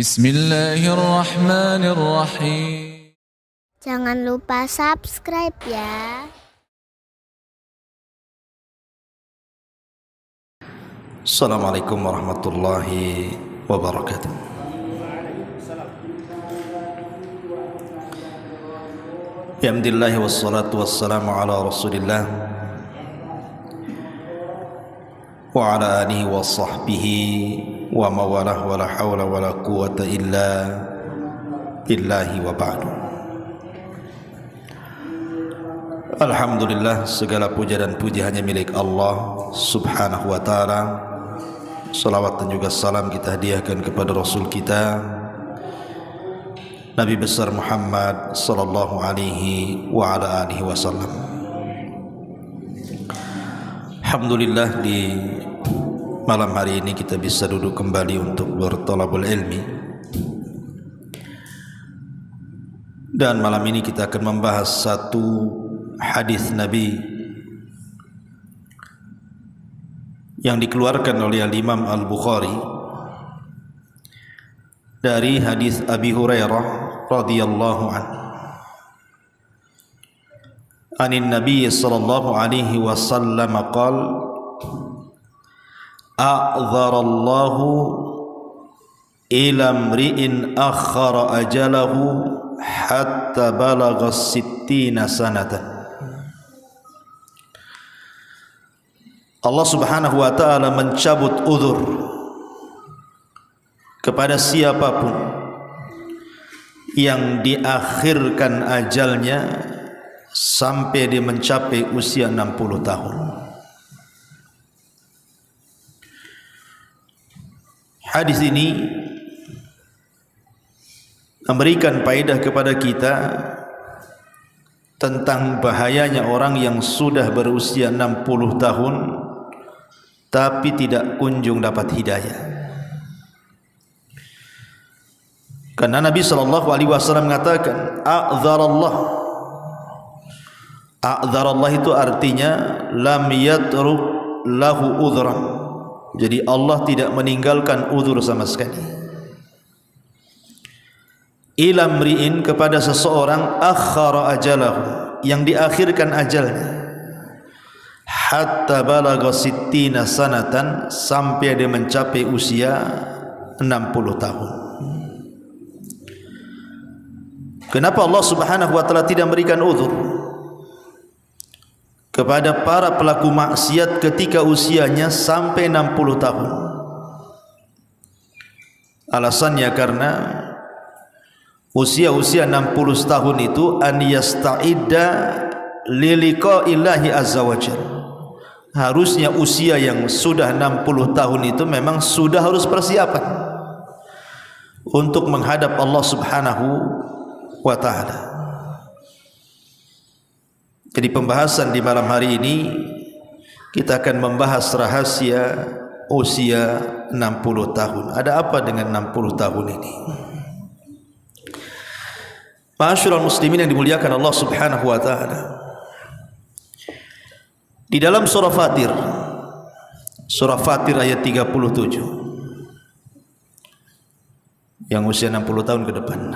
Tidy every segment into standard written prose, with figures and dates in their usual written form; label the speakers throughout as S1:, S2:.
S1: Bismillahirrahmanirrahim.
S2: Jangan lupa subscribe ya.
S3: Assalamualaikum warahmatullahi wabarakatuh. Alhamdulillah wassalatu wassalamu ala rasulillah wa ala alihi wa sahbihi wa mawalah wa la hawla wa la quwata illa billahi wa ba'du. Alhamdulillah, segala puja dan puji hanya milik Allah subhanahu wa ta'ala. Salawat dan juga salam kita hadiahkan kepada Rasul kita Nabi besar Muhammad sallallahu alaihi wa ala alihi wasallam. Alhamdulillah, di malam hari ini kita bisa duduk kembali untuk berthalabul ilmi. Dan malam ini kita akan membahas satu hadis Nabi yang dikeluarkan oleh Imam Al-Bukhari dari hadis Abi Hurairah radhiyallahu anhu. Anin Nabi sallallahu alaihi wasallam qala: a'dzarallahu ila imri'in akhara ajalahu hatta balagha 60 sanatan. Allah subhanahu wa ta'ala mencabut uzur kepada siapapun yang diakhirkan ajalnya sampai dia mencapai usia 60 tahun. Hadis ini memberikan faedah kepada kita tentang bahayanya orang yang sudah berusia 60 tahun tapi tidak kunjung dapat hidayah. Karena Nabi sallallahu alaihi wasallam mengatakan a'dzarallah. A'dzarallah itu artinya lam yatruk lahu udhran. Jadi Allah tidak meninggalkan uzur sama sekali. Ila mri'in, kepada seseorang akhara ajalahu, yang diakhirkan ajalnya, hatta balagha 60 sanatan, sampai dia mencapai usia 60 tahun. Kenapa Allah subhanahu wa ta'ala tidak memberikan uzur kepada para pelaku maksiat ketika usianya sampai 60 tahun? Alasannya karena usia-usia 60 tahun itu an yasta'idda liliqa'illahi azza wajalla. Harusnya usia yang sudah 60 tahun itu memang sudah harus persiapan untuk menghadap Allah subhanahu wa ta'ala. Jadi pembahasan di malam hari ini kita akan membahas rahasia usia 60 tahun. Ada apa dengan 60 tahun ini? Ma'asyiral muslimin yang dimuliakan Allah subhanahu wa ta'ala, di dalam surah Fatir ayat 37, yang usia 60 tahun ke depan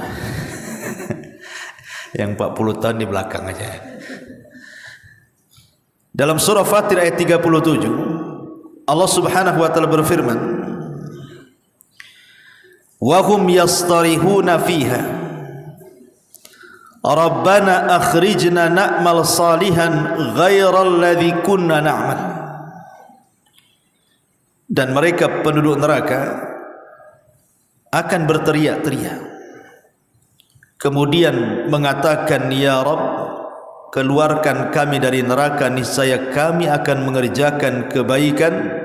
S3: yang 40 tahun di belakang aja. Dalam surah Fatir ayat 37, Allah subhanahu wa ta'ala berfirman, wa hum yastarihuna fiha Rabbana akhrijna na'mal salihan ghairal ladzi kunna na'mal. Dan mereka penduduk neraka akan berteriak-teriak, kemudian mengatakan, ya Rabb, keluarkan kami dari neraka, niscaya kami akan mengerjakan kebaikan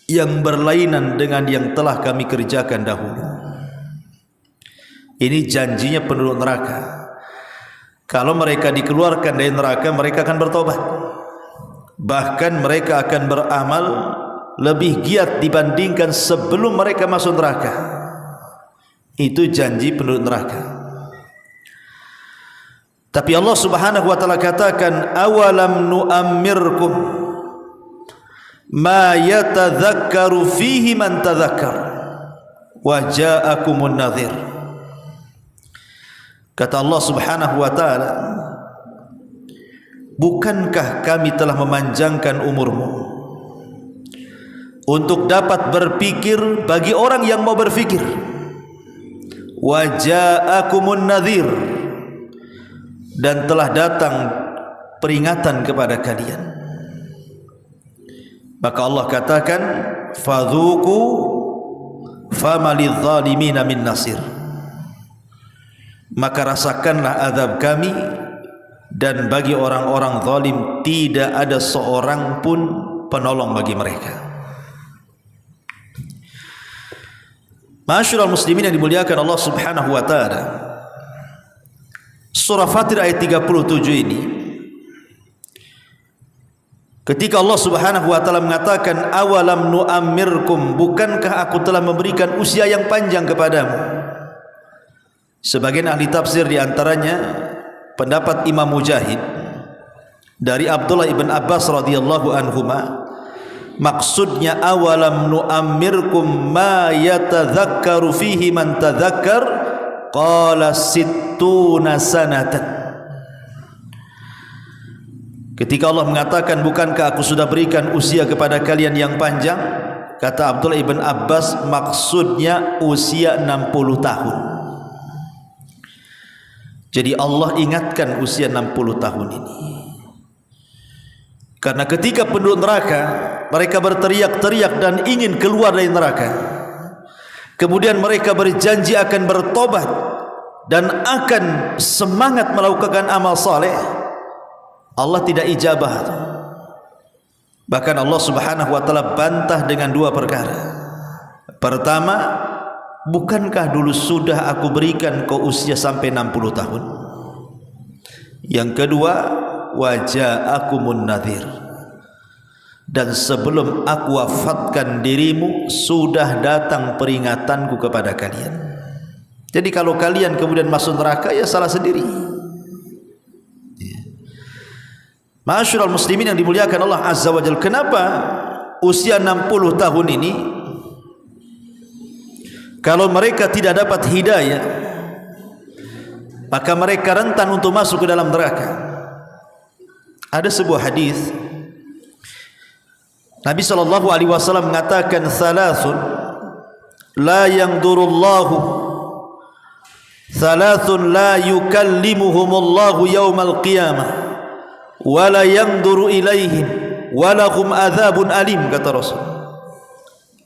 S3: yang berlainan dengan yang telah kami kerjakan dahulu. Ini janjinya penduduk neraka. Kalau mereka dikeluarkan dari neraka, mereka akan bertobat. Bahkan mereka akan beramal lebih giat dibandingkan sebelum mereka masuk neraka. Itu janji penduduk neraka. Tapi Allah subhanahu wa ta'ala katakan, awalam nu'ammirkum ma yatadzakkaru fihi man tadzakkar wa ja'akumun nadhir. Kata Allah Subhanahu wa taala, bukankah kami telah memanjangkan umurmu untuk dapat berpikir bagi orang yang mau berfikir. Wa ja'akumun nadhir, dan telah datang peringatan kepada kalian. Maka Allah katakan, fadhuku famalidh zalimina min nasir. Maka rasakanlah azab kami, dan bagi orang-orang zalim tidak ada seorang pun penolong bagi mereka. Ma'asyiral muslimin yang dimuliakan Allah Subhanahu wa taala, surah Fatir ayat 37 ini, ketika Allah Subhanahu wa taala mengatakan awalam nu'ammirkum, bukankah aku telah memberikan usia yang panjang kepadamu? Sebagian ahli tafsir di antaranya pendapat Imam Mujahid dari Abdullah ibn Abbas radhiyallahu anhuma, maksudnya awalam nu'ammirkum ma yatadzakkaru fihi man tadzakkar qala sittuna sanatan. Ketika Allah mengatakan bukankah aku sudah berikan usia kepada kalian yang panjang, kata Abdullah ibn Abbas maksudnya usia 60 tahun. Jadi Allah ingatkan usia 60 tahun ini, karena ketika penduduk neraka mereka berteriak-teriak dan ingin keluar dari neraka, kemudian mereka berjanji akan bertobat dan akan semangat melakukan amal saleh, Allah tidak ijabah. Bahkan Allah Subhanahu wa taala bantah dengan dua perkara. Pertama, bukankah dulu sudah aku berikan kau usia sampai 60 tahun? Yang kedua, wa ja'akumun nadhir, dan sebelum aku wafatkan dirimu sudah datang peringatanku kepada kalian. Jadi kalau kalian kemudian masuk neraka, ya salah sendiri. Ma'asyiral muslimin yang dimuliakan Allah Azza wa Jalla, kenapa usia 60 tahun ini? Kalau mereka tidak dapat hidayah, maka mereka rentan untuk masuk ke dalam neraka. Ada sebuah hadis Nabi SAW mengatakan, thalathun la yangdurullahu, thalathun la yukallimuhumullahu yawmal qiyamah wa la yangduru ilaihim wa lahum adzabun alim, kata Rasul.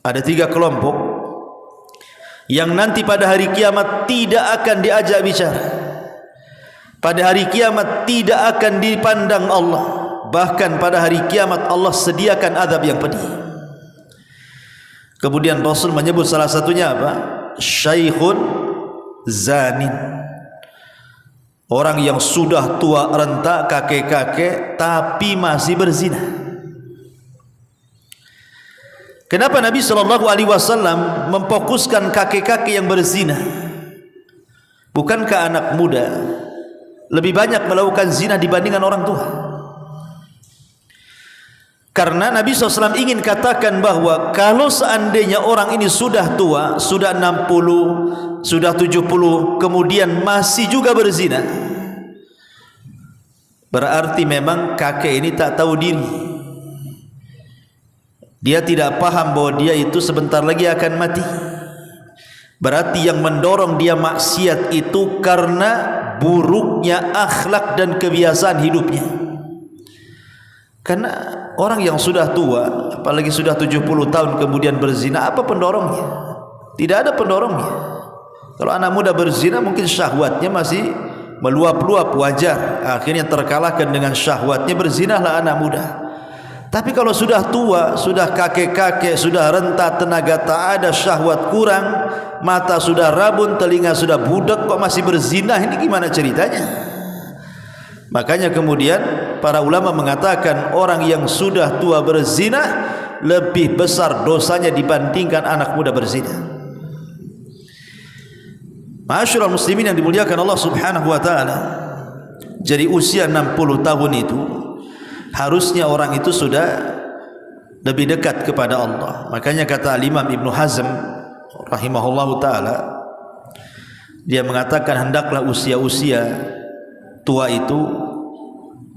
S3: Ada 3 kelompok yang nanti pada hari kiamat tidak akan diajak bicara, pada hari kiamat tidak akan dipandang Allah, bahkan pada hari kiamat Allah sediakan azab yang pedih. Kemudian Rasul menyebut salah satunya apa? Syaikhun zanin, orang yang sudah tua renta, kakek-kakek, tapi masih berzina. Kenapa Nabi SAW memfokuskan kakek-kakek yang berzina? Bukankah anak muda lebih banyak melakukan zina dibandingkan orang tua? Karena Nabi SAW ingin katakan bahwa kalau seandainya orang ini sudah tua, sudah 60, sudah 70, kemudian masih juga berzina, berarti memang kakek ini tak tahu diri. Dia tidak paham bahwa dia itu sebentar lagi akan mati. Berarti yang mendorong dia maksiat itu karena buruknya akhlak dan kebiasaan hidupnya. Karena orang yang sudah tua, apalagi sudah 70 tahun kemudian berzina, apa pendorongnya? Tidak ada pendorongnya. Kalau anak muda berzina mungkin syahwatnya masih meluap-luap, wajar, akhirnya terkalahkan dengan syahwatnya, berzinalah anak muda. Tapi kalau sudah tua, sudah kakek-kakek, sudah renta, tenaga tak ada, syahwat kurang, mata sudah rabun, telinga sudah budak, kok masih berzina, ini gimana ceritanya? Makanya kemudian para ulama mengatakan orang yang sudah tua berzina lebih besar dosanya dibandingkan anak muda berzina. Ma'asyiral muslimin yang dimuliakan Allah Subhanahu wa taala, jadi usia 60 tahun itu harusnya orang itu sudah lebih dekat kepada Allah. Makanya kata Imam Ibn Hazm rahimahullahu taala, dia mengatakan hendaklah usia-usia tua itu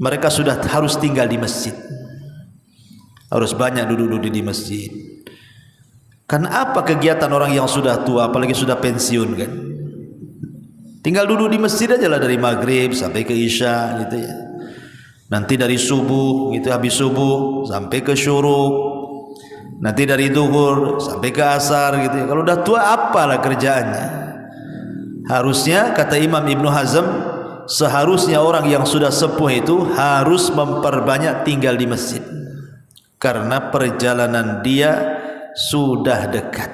S3: mereka sudah harus tinggal di masjid, harus banyak duduk-duduk di masjid. Kan apa kegiatan orang yang sudah tua, apalagi sudah pensiun kan? Tinggal duduk di masjid aja lah dari maghrib sampai ke isya gitu ya. Nanti dari subuh gitu, habis subuh sampai ke syuruk. Nanti dari zuhur sampai ke asar gitu ya. Kalau udah tua apalah kerjaannya? Harusnya kata Imam Ibnu Hazm, seharusnya orang yang sudah sepuh itu harus memperbanyak tinggal di masjid, karena perjalanan dia sudah dekat.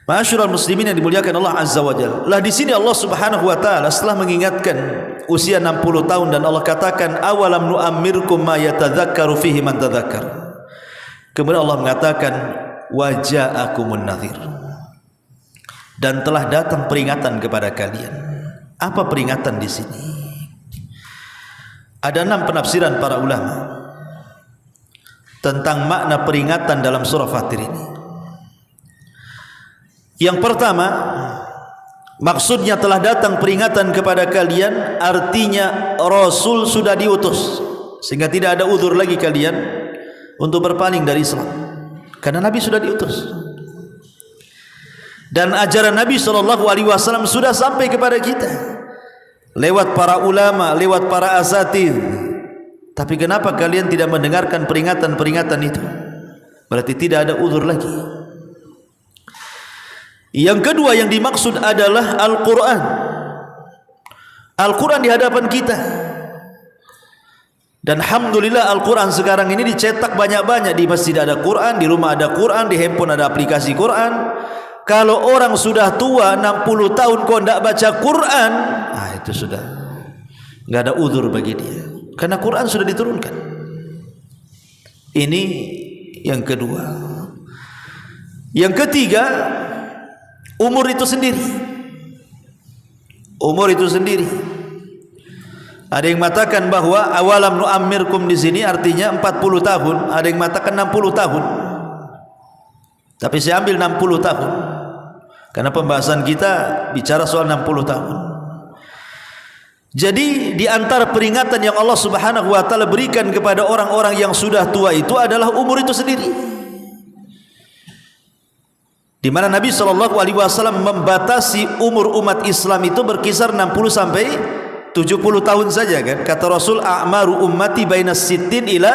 S3: Ma'asyiral muslimin yang dimuliakan Allah Azza wa Jalla. Lah di sini Allah Subhanahu wa taala setelah mengingatkan usia 60 tahun dan Allah katakan awalam nu'ammirkum ma yatadzakkaru fihi man tadzakkar. Kemudian Allah mengatakan waja'akumun nadhir. Dan telah datang peringatan kepada kalian. Apa peringatan di sini? Ada 6 penafsiran para ulama tentang makna peringatan dalam surah Fatir ini. Yang pertama, maksudnya telah datang peringatan kepada kalian, artinya Rasul sudah diutus, sehingga tidak ada uzur lagi kalian untuk berpaling dari Islam, karena Nabi sudah diutus. Dan ajaran Nabi SAW sudah sampai kepada kita lewat para ulama, lewat para asatidz. Tapi kenapa kalian tidak mendengarkan peringatan-peringatan itu? Berarti tidak ada uzur lagi. Yang kedua yang dimaksud adalah Al-Quran. Al-Quran di hadapan kita. Dan alhamdulillah Al-Quran sekarang ini dicetak banyak-banyak. Di masjid ada Quran, di rumah ada Quran, di handphone ada aplikasi Quran. Kalau orang sudah tua 60 tahun kok tidak baca Quran, itu sudah nggak ada uzur bagi dia, karena Quran sudah diturunkan. Ini yang kedua. Yang ketiga, umur itu sendiri. Umur itu sendiri. Ada yang mengatakan bahwa awalam nu'ammirkum di sini artinya 40 tahun, ada yang mengatakan 60 tahun. Tapi saya ambil 60 tahun. Karena pembahasan kita bicara soal 60 tahun. Jadi di antara peringatan yang Allah Subhanahu wa taala berikan kepada orang-orang yang sudah tua itu adalah umur itu sendiri. Di mana Nabi SAW membatasi umur umat Islam itu berkisar 60 sampai 70 tahun saja kan. Kata Rasul, a'maru ummati bainas sittin ila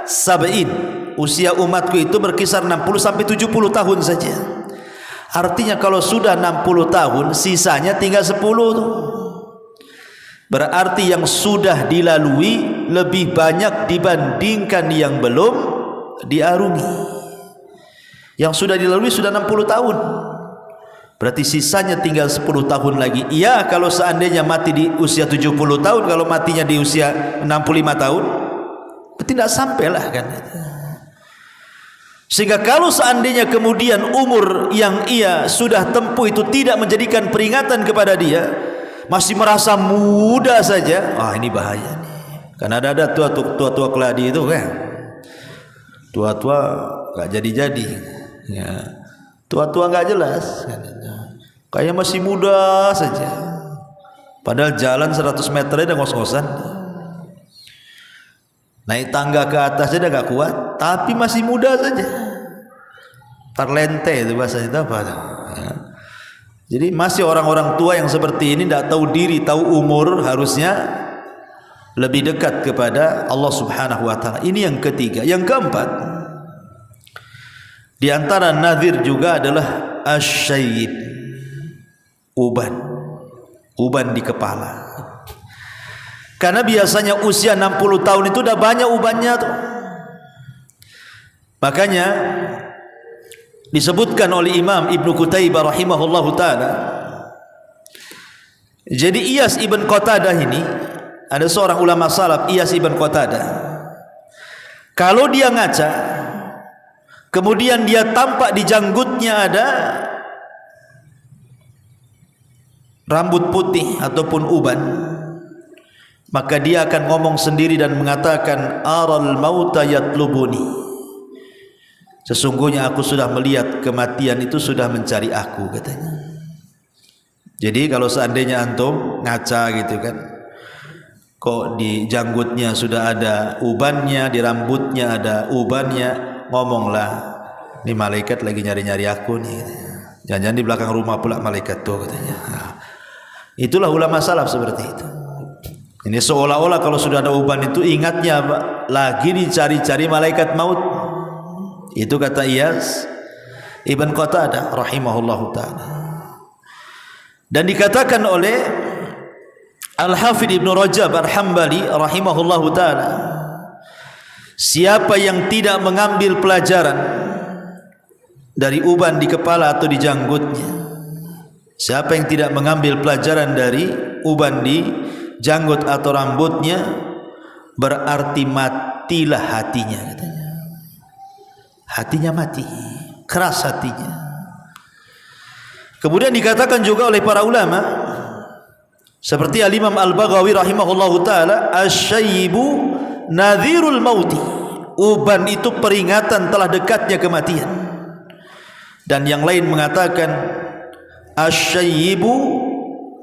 S3: sab'in. Usia umatku itu berkisar 60 sampai 70 tahun saja. Artinya kalau sudah 60 tahun sisanya tinggal 10 tuh. Berarti yang sudah dilalui lebih banyak dibandingkan yang belum diarungi. Yang sudah dilalui sudah 60 tahun. Berarti sisanya tinggal 10 tahun lagi. Iya, kalau seandainya mati di usia 70 tahun, kalau matinya di usia 65 tahun, berarti tidak sampailah kan. Sehingga kalau seandainya kemudian umur yang ia sudah tempuh itu tidak menjadikan peringatan kepada dia, masih merasa muda saja, ini bahaya nih. Karena ada tua-tua keladi itu kan. Tua-tua gak jadi-jadi. Ya, tua-tua nggak jelas, kayak masih muda saja. Padahal jalan 100 meter aja ngos-ngosan. Naik tangga ke atas aja nggak kuat, tapi masih muda saja. Parlente itu bahasa itu apa? Ya. Jadi masih orang-orang tua yang seperti ini tidak tahu diri, tahu umur, harusnya lebih dekat kepada Allah Subhanahu Wa Taala. Ini yang ketiga. Yang keempat, di antara nadhir juga adalah asyaid, uban di kepala. Karena biasanya usia 60 tahun itu udah banyak ubannya tuh. Makanya disebutkan oleh Imam Ibnu Qutaibah rahimahullahu taala. Jadi Iyas ibn Qatadah ini, ada seorang ulama salaf, Iyas ibn Qatadah. Kalau dia ngaca, kemudian dia tampak di janggutnya ada rambut putih ataupun uban, maka dia akan ngomong sendiri dan mengatakan aral mauta yatlubuni. Sesungguhnya aku sudah melihat kematian itu sudah mencari aku, katanya. Jadi kalau seandainya antum ngaca gitu kan, kok di janggutnya sudah ada ubannya, di rambutnya ada ubannya, ngomonglah, ini malaikat lagi nyari-nyari aku nih. Jangan-jangan di belakang rumah pula malaikat tuh, katanya. Nah, itulah ulama salaf seperti itu. Ini seolah-olah kalau sudah ada uban itu ingatnya lagi dicari-cari malaikat maut. Itu kata Iyas Ibn Qatadah rahimahullahu ta'ala. Dan dikatakan oleh Al-Hafidh Ibn Rajab Al-Hambali rahimahullahu ta'ala, siapa yang tidak mengambil pelajaran dari uban di kepala atau di janggutnya, siapa yang tidak mengambil pelajaran dari uban di janggut atau rambutnya, berarti matilah hatinya, katanya. Hatinya mati, keras hatinya. Kemudian dikatakan juga oleh para ulama seperti Al-Imam Al-Baghawi rahimahullahu taala, asyaibu nadhirul mauti, uban itu peringatan telah dekatnya kematian. Dan yang lain mengatakan asyaibu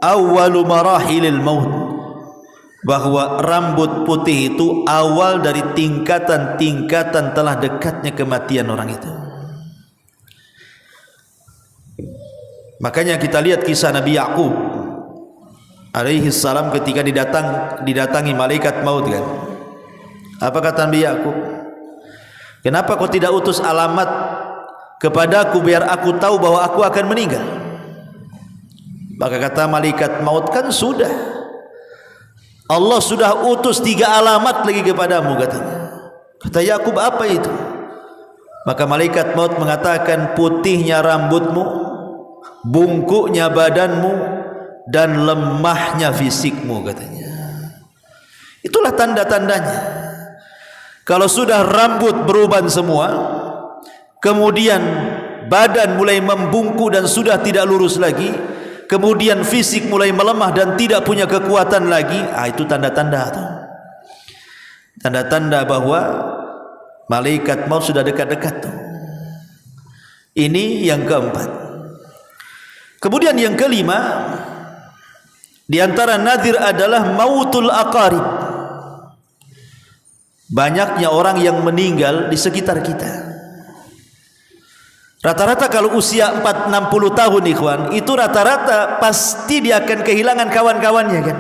S3: awwalu marahilil maut, bahwa rambut putih itu awal dari tingkatan-tingkatan telah dekatnya kematian orang itu. Makanya kita lihat kisah Nabi Ya'qub alaihi salam ketika didatangi malaikat maut kan. Apa kata Nabi Ya'qub? Kenapa kau tidak utus alamat kepadaku biar aku tahu bahwa aku akan meninggal? Maka kata malaikat maut, kan sudah, Allah sudah utus 3 alamat lagi kepadamu, katanya. Kata Ya'qub, apa itu? Maka malaikat maut mengatakan, putihnya rambutmu, bungkuknya badanmu, dan lemahnya fisikmu, katanya. Itulah tanda-tandanya. Kalau sudah rambut beruban semua, kemudian badan mulai membungkuk dan sudah tidak lurus lagi, kemudian fisik mulai melemah dan tidak punya kekuatan lagi, itu tanda-tanda itu. Tanda-tanda bahwa malaikat maut sudah dekat-dekat tuh. Ini yang keempat. Kemudian yang kelima, di antara nadir adalah mautul aqarib. Banyaknya orang yang meninggal di sekitar kita. Rata-rata kalau usia 40-60 tahun ikhwan, itu rata-rata pasti dia akan kehilangan kawan-kawannya kan.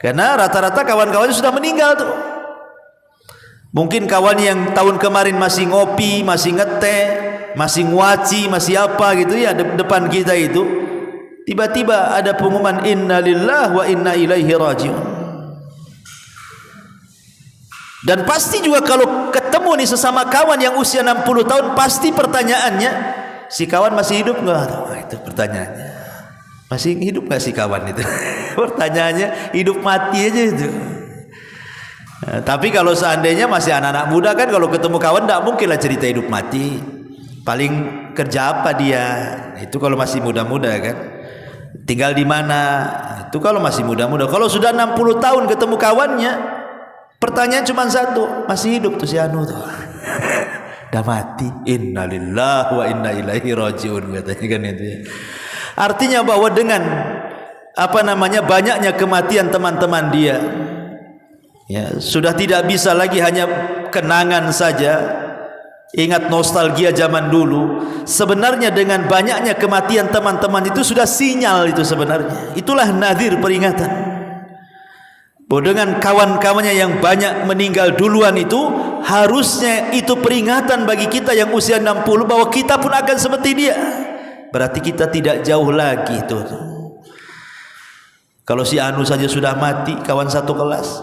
S3: Karena rata-rata kawan-kawannya sudah meninggal tuh. Mungkin kawan yang tahun kemarin masih ngopi, masih ngeteh, masih nguaci, masih apa gitu ya depan kita itu, tiba-tiba ada pengumuman inna lillahi wa inna ilaihi raji'un. Dan pasti juga kalau ketemu nih sesama kawan yang usia 60 tahun, pasti pertanyaannya, si kawan masih hidup enggak? Itu pertanyaannya. Masih hidup enggak si kawan itu? Pertanyaannya hidup mati aja itu. Nah, tapi kalau seandainya masih anak-anak muda kan, kalau ketemu kawan enggak mungkin lah cerita hidup mati. Paling kerja apa dia? Itu kalau masih muda-muda kan. Tinggal di mana? Itu kalau masih muda-muda. Kalau sudah 60 tahun ketemu kawannya, pertanyaan cuma satu, masih hidup tuh si anu tuh. Dah mati. Innalillahi wa inna ilaihi raji'un, katanya kan itu ya. Artinya bahwa dengan banyaknya kematian teman-teman dia, ya, sudah tidak bisa lagi hanya kenangan saja, ingat nostalgia zaman dulu. Sebenarnya dengan banyaknya kematian teman-teman itu sudah sinyal itu sebenarnya. Itulah nadir, peringatan. Bahwa dengan kawan-kawannya yang banyak meninggal duluan itu, harusnya itu peringatan bagi kita yang usia 60 bahwa kita pun akan seperti dia. Berarti kita tidak jauh lagi itu. Kalau si anu saja sudah mati, kawan satu kelas,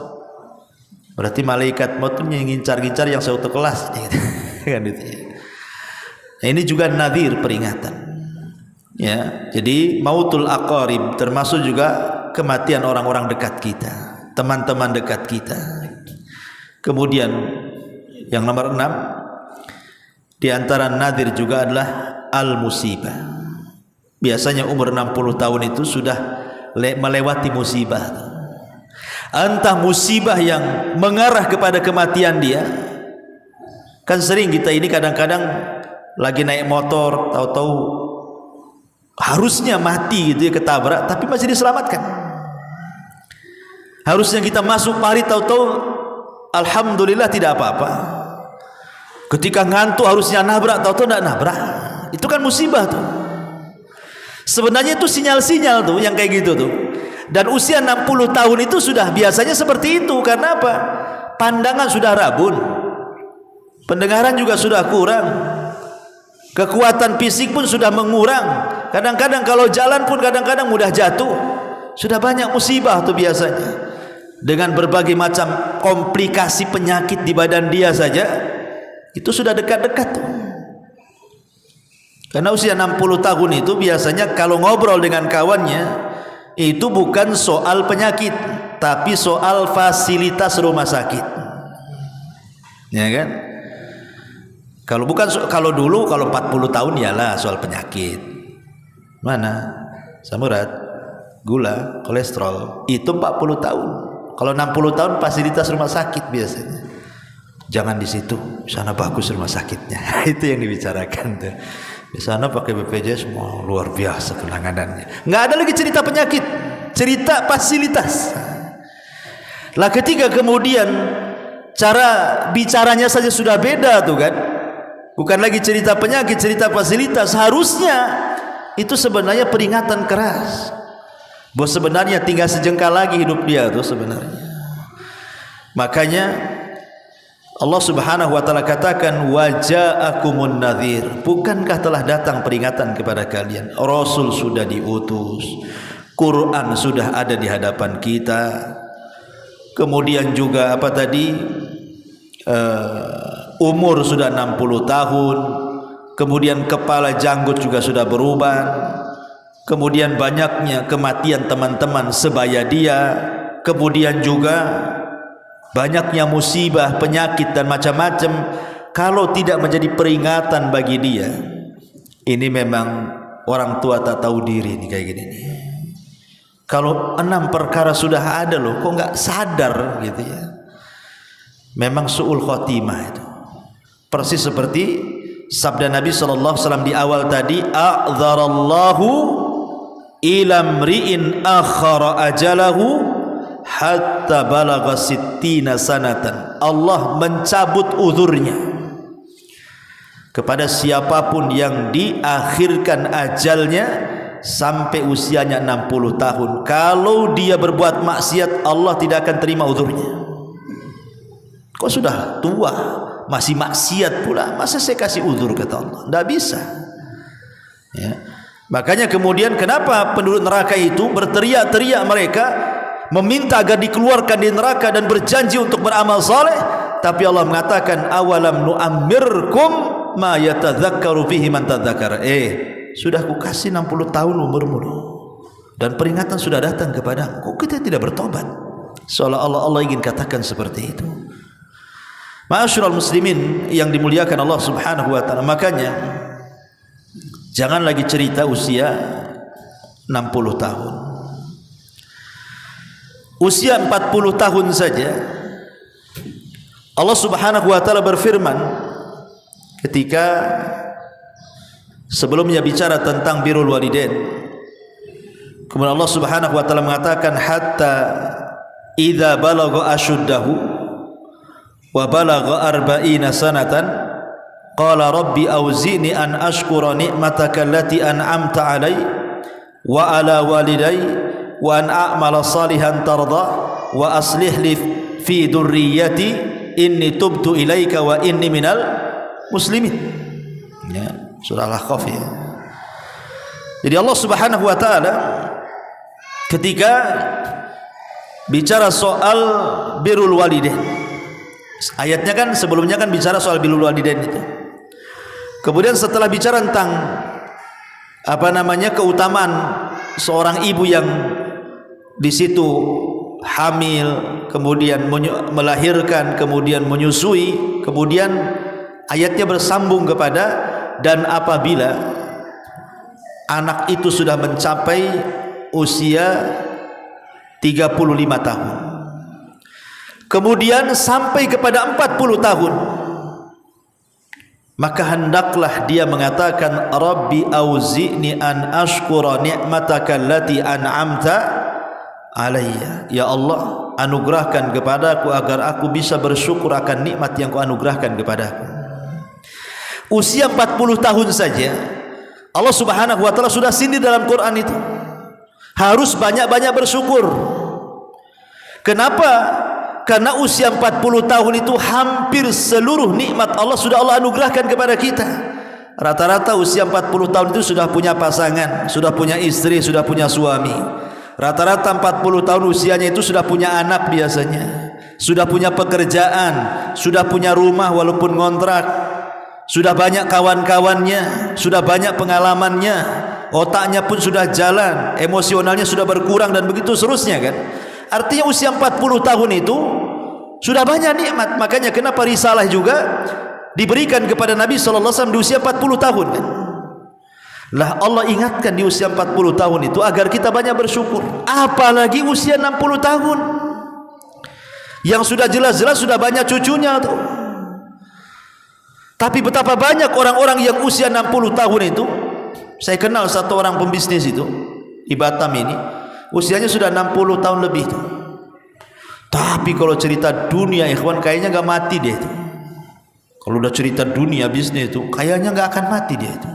S3: berarti malaikat maut yang ngincar-ngincar yang satu kelas kan itu. Nah, ini juga nadir, peringatan. Ya, jadi mautul aqarib termasuk juga kematian orang-orang dekat kita, teman-teman dekat kita. Kemudian yang nomor 6 di antara nadir juga adalah al-musibah. Biasanya umur 60 tahun itu sudah melewati musibah. Entah musibah yang mengarah kepada kematian dia, Kan sering kita ini kadang-kadang lagi naik motor, tahu-tahu harusnya mati gitu ya, ketabrak, tapi masih diselamatkan. Harusnya kita masuk parit, tahu-tahu alhamdulillah tidak apa-apa. Ketika ngantuk harusnya nabrak, tahu-tahu tidak nabrak. Itu kan musibah tuh. Sebenarnya itu sinyal-sinyal tuh yang kayak gitu tuh. Dan usia 60 tahun itu sudah biasanya seperti itu. Karena apa? Pandangan sudah rabun, pendengaran juga sudah kurang, kekuatan fisik pun sudah mengurang. Kadang-kadang kalau jalan pun kadang-kadang mudah jatuh. Sudah banyak musibah tuh biasanya, dengan berbagai macam komplikasi penyakit di badan dia saja. Itu sudah dekat-dekat tuh. Karena usia 60 tahun itu biasanya kalau ngobrol dengan kawannya, itu bukan soal penyakit, tapi soal fasilitas rumah sakit. Ya kan? Kalau dulu kalau 40 tahun ialah soal penyakit. Mana? Samurat, gula, kolesterol, itu 40 tahun. Kalau 60 tahun fasilitas rumah sakit biasanya. Jangan di situ, di sana bagus rumah sakitnya. Itu yang dibicarakan tuh. Di sana pakai BPJS semua luar biasa penanganannya. Nggak ada lagi cerita penyakit, cerita fasilitas. Lah ketika kemudian cara bicaranya saja sudah beda tuh kan. Bukan lagi cerita penyakit, cerita fasilitas. Harusnya itu sebenarnya peringatan keras. Bahwa sebenarnya tinggal sejengkal lagi hidup dia tuh sebenarnya. Makanya Allah Subhanahu wa taala katakan waja'akumun nadhir. Bukankah telah datang peringatan kepada kalian? Rasul sudah diutus, Quran sudah ada di hadapan kita. Kemudian juga apa tadi? Umur sudah 60 tahun. Kemudian kepala janggut juga sudah berubah. Kemudian banyaknya kematian teman-teman sebaya dia. Kemudian juga banyaknya musibah, penyakit dan macam-macam. Kalau tidak menjadi peringatan bagi dia, ini memang orang tua tak tahu diri nih kayak gini nih. Kalau 6 perkara sudah ada loh, kok nggak sadar gitu ya. Memang su'ul khotimah itu. Persis seperti sabda Nabi SAW di awal tadi, a'dzarallahu ilamri'in akhara ajalahu hatta balagha sittina sanatan. Allah mencabut uzurnya kepada siapapun yang diakhirkan ajalnya sampai usianya 60 tahun. Kalau dia berbuat maksiat, Allah tidak akan terima uzurnya. Kok sudah tua masih maksiat pula, masa saya kasih uzur, kata Allah? Tidak bisa ya. Makanya kemudian kenapa penduduk neraka itu berteriak-teriak, mereka meminta agar dikeluarkan di neraka dan berjanji untuk beramal saleh. Tapi Allah mengatakan awalam nu'ammirkum ma yatadzakkaru fihi man tadzakara. Sudah kukasih 60 tahun umurmu dan peringatan sudah datang kepadamu, kok kita tidak bertobat? Seolah-olah Allah ingin katakan seperti itu. Ma'asyiral muslimin yang dimuliakan Allah Subhanahu wa taala. Makanya jangan lagi cerita usia 60 tahun. Usia 40 tahun saja Allah Subhanahu wa taala berfirman ketika sebelumnya bicara tentang birrul walidain. Kemudian Allah Subhanahu wa taala mengatakan hatta idza balagha ashuddahu wa balagha arba'ina sanatan qala rabbi auzi'ni an ashkura ni'mataka allati an'amta 'alai wa 'ala walidai wa an a'mala salihan tarda wa aslih li fi dzurriyyati inni tubtu ilaika wa inni minal muslimin. Ya, surah Al-Ahqaf ya. Jadi Allah Subhanahu wa taala ketika bicara soal birrul walidain, ayatnya kan sebelumnya kan bicara soal birrul walidain itu. Kemudian setelah bicara tentang apa namanya keutamaan seorang ibu yang di situ hamil, kemudian melahirkan, kemudian menyusui, kemudian ayatnya bersambung kepada dan apabila anak itu sudah mencapai usia 35 tahun, kemudian sampai kepada 40 tahun, maka hendaklah dia mengatakan, Rabbi auzi'ni an ashkura ni'mataka allati an'amta alayya. Ya Allah, anugerahkan kepadaku agar aku bisa bersyukur akan nikmat yang Kau anugerahkan kepadaku. Usia 40 tahun saja Allah Subhanahu wa taala sudah sindir dalam Quran itu. Harus banyak-banyak bersyukur. Kenapa? Karena usia 40 tahun itu hampir seluruh nikmat Allah sudah Allah anugerahkan kepada kita. Rata-rata usia 40 tahun itu sudah punya pasangan, sudah punya istri, sudah punya suami. Rata-rata 40 tahun usianya itu sudah punya anak biasanya, sudah punya pekerjaan, sudah punya rumah walaupun ngontrak, sudah banyak kawan-kawannya, sudah banyak pengalamannya, otaknya pun sudah jalan, emosionalnya sudah berkurang dan begitu seterusnya kan. Artinya usia 40 tahun itu sudah banyak nikmat. Makanya kenapa risalah juga diberikan kepada Nabi SAW di usia 40 tahun kan? Lah Allah ingatkan di usia 40 tahun itu agar kita banyak bersyukur. Apalagi usia 60 tahun yang sudah jelas-jelas sudah banyak cucunya tuh. Tapi betapa banyak orang-orang yang usia 60 tahun itu. Saya kenal satu orang pembisnis itu di Batam ini, usianya sudah 60 tahun lebih tuh. Tapi kalau cerita dunia ikhwan kayaknya gak mati dia itu. Kalau udah cerita dunia bisnis itu kayaknya gak akan mati dia itu.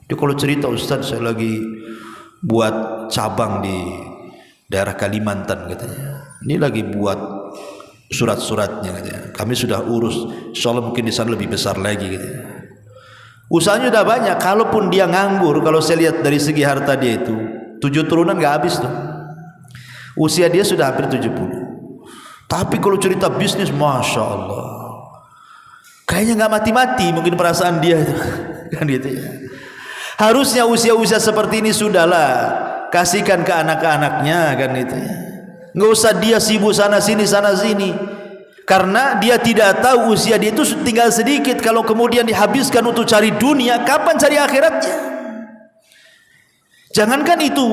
S3: Dia kalau cerita, Ustaz saya lagi buat cabang di daerah Kalimantan katanya. Ini lagi buat surat-suratnya katanya. Kami sudah urus, insyaallah mungkin di sana lebih besar lagi katanya. Usahanya udah banyak. Kalaupun dia nganggur, kalau saya lihat dari segi harta dia itu 7 turunan gak habis tuh. Usia dia sudah hampir 70. Tapi kalau cerita bisnis, Masya Allah, kayaknya gak mati-mati mungkin perasaan dia itu. Kan gitu ya. Harusnya usia-usia seperti ini sudahlah kasihkan ke anak-anaknya kan itu ya. Nggak usah dia sibuk sana sini. Karena dia tidak tahu usia dia itu tinggal sedikit. Kalau kemudian dihabiskan untuk cari dunia, kapan cari akhiratnya? Jangankan itu,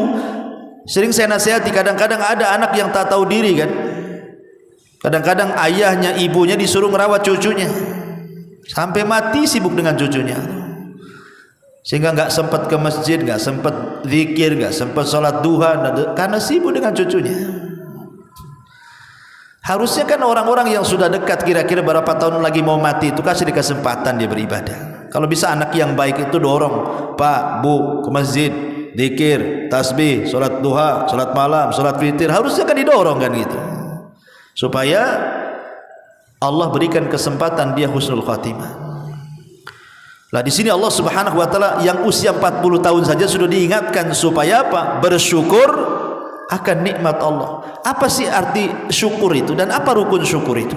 S3: sering saya nasihati, kadang-kadang ada anak yang tak tahu diri kan. Kadang-kadang ayahnya, ibunya disuruh merawat cucunya, sampai mati sibuk dengan cucunya, sehingga nggak sempat ke masjid, nggak sempat zikir, nggak sempat sholat duha karena sibuk dengan cucunya. Harusnya kan orang-orang yang sudah dekat kira-kira berapa tahun lagi mau mati itu kasih kesempatan dia beribadah. Kalau bisa anak yang baik itu dorong, Pak, Bu, ke masjid, zikir, tasbih, sholat duha, sholat malam, sholat witir, harusnya kan didorong kan gitu, supaya Allah berikan kesempatan dia husnul khatimah. Lah di sini Allah Subhanahu wa taala yang usia 40 tahun saja sudah diingatkan supaya apa? Bersyukur akan nikmat Allah. Apa sih arti syukur itu dan apa rukun syukur itu?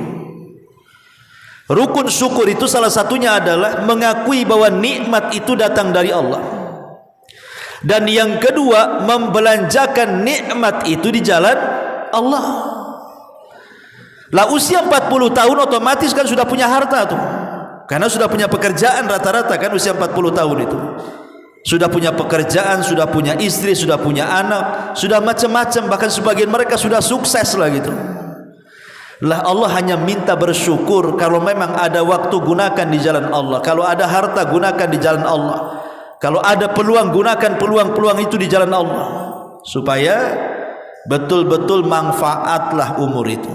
S3: Rukun syukur itu salah satunya adalah mengakui bahwa nikmat itu datang dari Allah. Dan yang kedua, membelanjakan nikmat itu di jalan Allah. Lah usia 40 tahun otomatis kan sudah punya harta tuh. Karena sudah punya pekerjaan rata-rata kan usia 40 tahun itu. Sudah punya pekerjaan, sudah punya istri, sudah punya anak, sudah macam-macam, bahkan sebagian mereka sudah sukses lah gitu. Lah Allah hanya minta bersyukur kalau memang ada waktu gunakan di jalan Allah. Kalau ada harta gunakan di jalan Allah. Kalau ada peluang gunakan peluang-peluang itu di jalan Allah. Supaya betul-betul manfaatlah umur itu.